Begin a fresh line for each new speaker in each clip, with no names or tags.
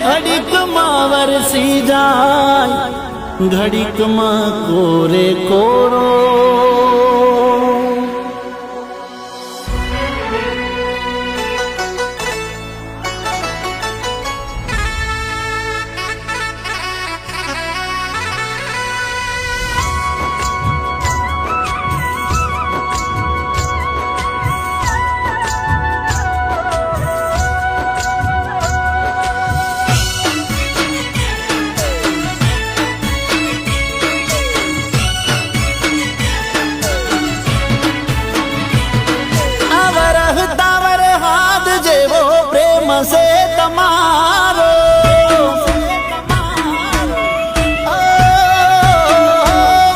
ઘડીકમાં વરસી જાય, ઘડીકમાં કોરે કોરો. से તમારો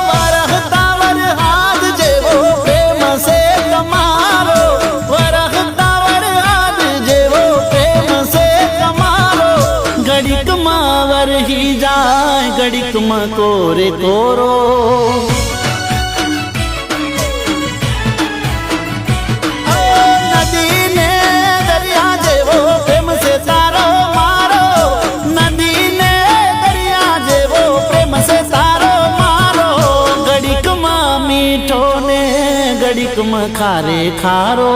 વરહતા વરહાદ જેવો પ્રેમ છે તમારો, વરહતા વરહાદ જેવો પ્રેમ છે તમારો. ઘડીકમાં વરહી જાય, ઘડીકમાં કોરે કોરો. ઘડીકમાં ખારે ખારો.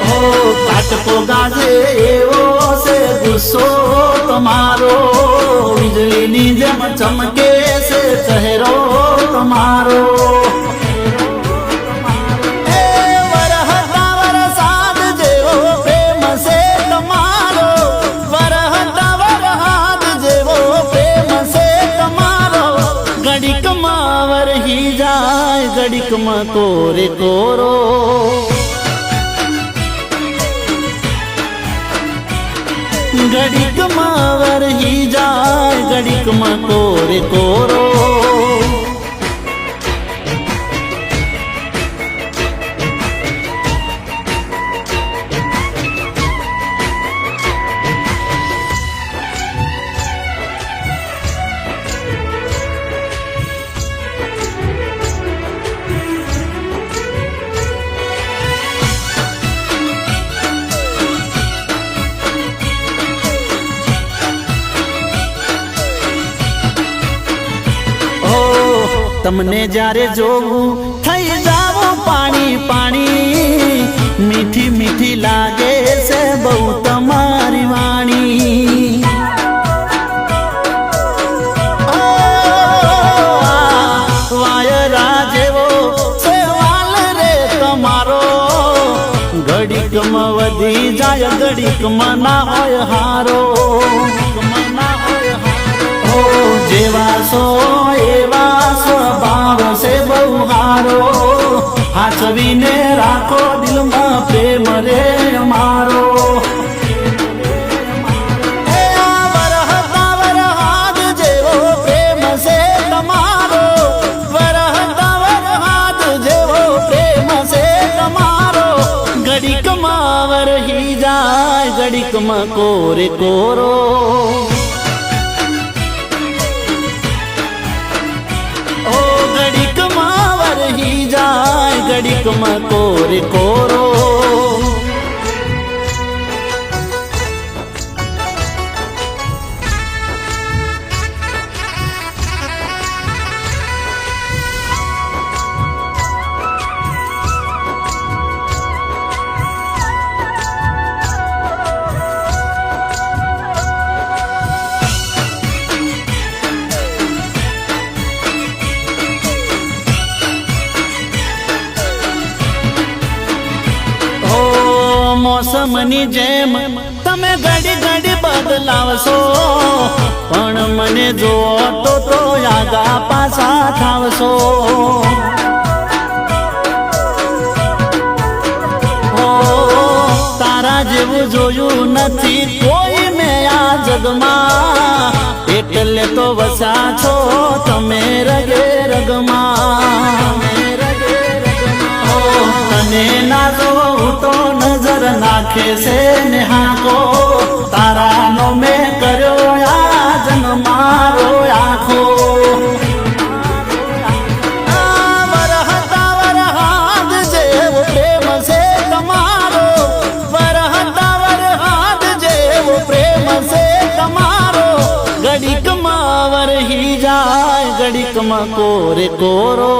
ઓ કાટકો ગાજે એવો છે ગુસ્સો તમારો, વીજળીની જેમ ચમકે છે ચહેરો તમારો. ઘડીકમાં કોરે કોરો. ઘડીકમાં વરહી જાય, ઘડીકમાં કોરે કોરો. તમને જ્યારે જોવું થઈ જાવું પાણી પાણી, મીઠી મીઠી લાગે છે બહુ તમારી વાણી. વાયરા જેવો છે વાલ રે તમારો, ઘડીકમાં વધી જાય, ઘડીકમાં ના હોય હારો. જેવા સો એવા સ્વભાવ છે બહુ હારો, હાચવીને રાખો દિલમાં પ્રેમ રે અમારો. વરહતા વરહાદ જેવો પ્રેમ છે તમારો, વરહતા વરહાદ જેવો પ્રેમ છે તમારો. ઘડીકમાં વરહી જાય, ઘડીકમાં કોરે કોરો. ઘડીકમાં કોરે કોરો. મોસમની જેમ તમે ઘડી ઘડી બદલાવશો, પણ મને જો તો આગા પાછા થાવશો. તારા જેવું જોયું નથી કોઈ મેં આ જગમાં, એટલે તો વસા છો તમે રગે રગમાં. તને ના જોઉં તો નજર નાખે છે ને હાકો, તારાનો મેં કર્યો આ જન્મારો આખો. વરહતા વરહાદ જેવો પ્રેમ છે તમારો, ઘડીકમાં કોરે કોરો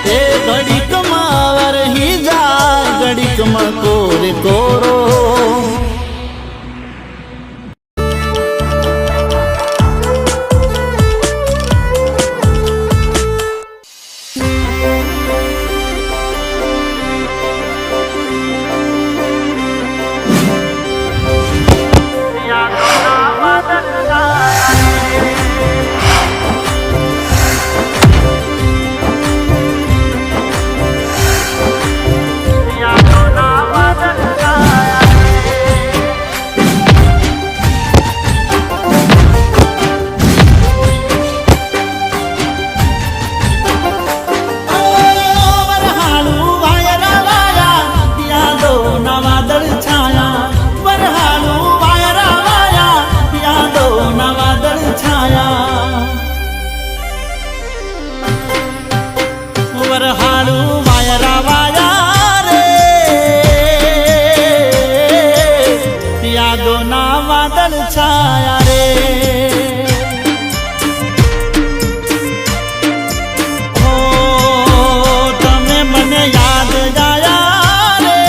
એ ઘડીકમાં વરહી જાય ઘડીકમાં કોરે કોરો छाया रे ओ तमे मने याद जाया रे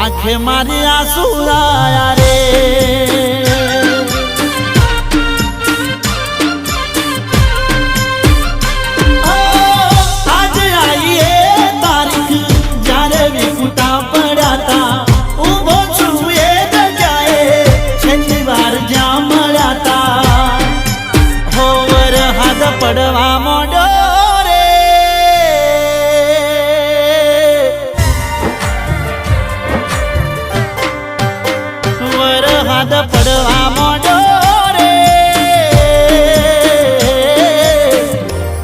आंखे मारी आंसू आया रे आज आई है तारीख जारे विकुटा पड़ा था પડવા મોડો રે વરહાદ પડવા મોડો રે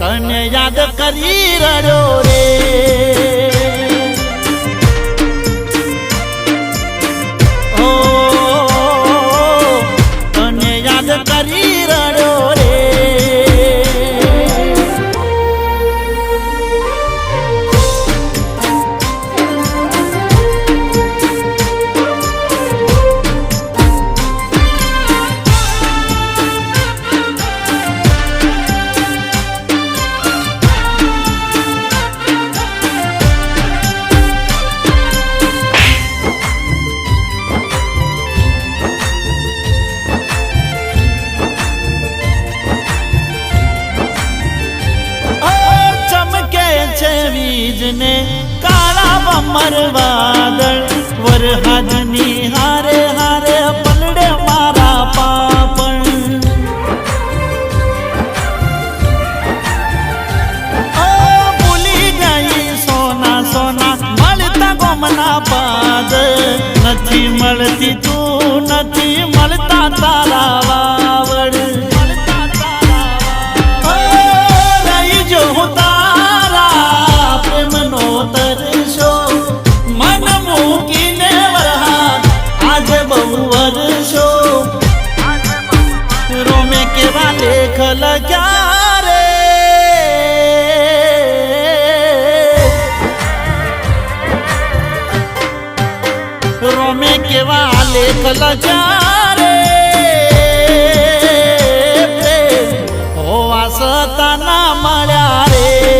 તને યાદ કરી રડ્યો રે ઓ તને યાદ કરી રડ્યો રે बीजने काला बमर वादळ वरहादनी हारे हारे पलड़े मारा पापण भूली गई सोना सोना मलता गोमना पाद नथी मलती तू नथी मलता तारा वावड़ रही जो तरसो मन मूकीने वरहाद आज बहु वर्षो रोमे केवा लेख लग्या रे रोमे केवा लेख लग्या रे होवा सताना मळ्या रे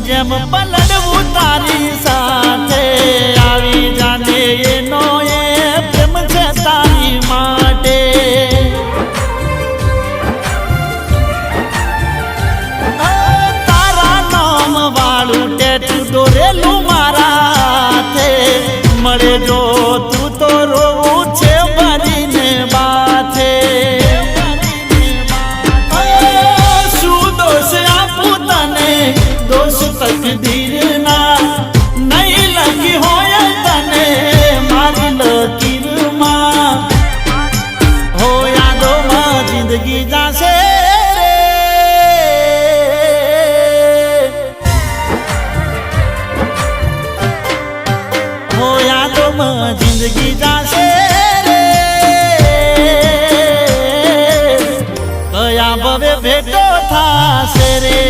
જેમ પલડવું તારી સાથે આવી જાને એનો એ પ્રેમ છે તારી માટે તારા નામ વાળું ટેટુ દોરેલું મારા હાથે મળે જો તું તો રોવું છે જિંદગી જાશે રે કયા ભવે ભેટો થાશે રે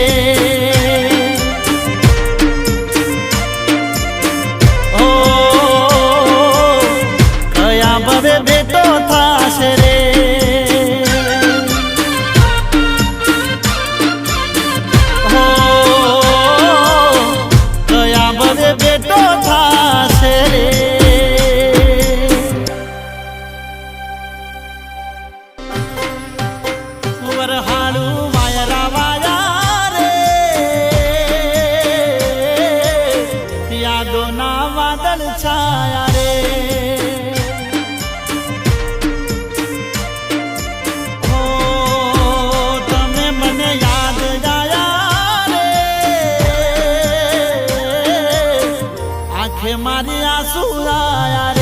ઓ કયા ભવે ભેટો થાશે રે ઓ કયા ભવે ભેટો થાશે રે વરહાડું વાયરા વાયા રે યાદોના વાદળ છાયા રે ઓ તમે મને યાદ આયા રે આંખે મારી આંસુ આયા રે